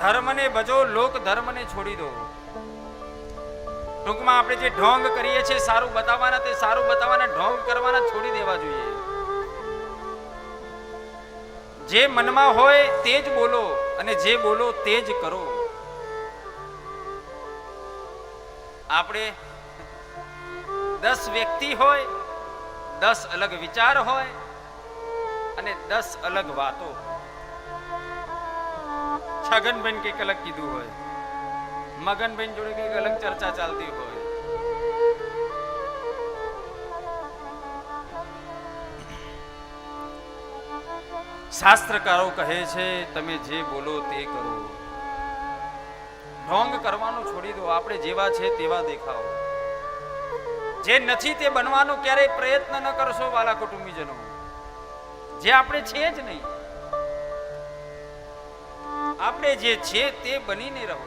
ધર્મને ભજો, લોક ધર્મને છોડી દો. ટૂંકમાં આપણે જે ઢોંગ કરીએ છીએ સારું બતાવવાના, તે સારું બતાવવાના ઢોંગ કરવાના છોડી દેવા જોઈએ. જે મનમાં હોય તે જ બોલો અને જે બોલો તે જ કરો. આપણે 10 વ્યક્તિ હોય, 10 અલગ વિચાર હોય અને 10 અલગ વાતો. છગનબેન કઈક અલગ કીધું હોય, મગનબેન જોડે કઈક અલગ ચર્ચા ચાલતી હોય. શાસ્ત્રકારો કહે છે તમે જે બોલો તે કરો. ઢોંગ કરવાનું છોડી દો. આપણે જેવા છે તેવા દેખાઓ. જે નથી તે બનવાનો ક્યારેય પ્રયત્ન ન કરશો વાલા કુટુંબીજનો. જે આપણે છે જ નહીં, આપણે જે છે તે બનીને રહો.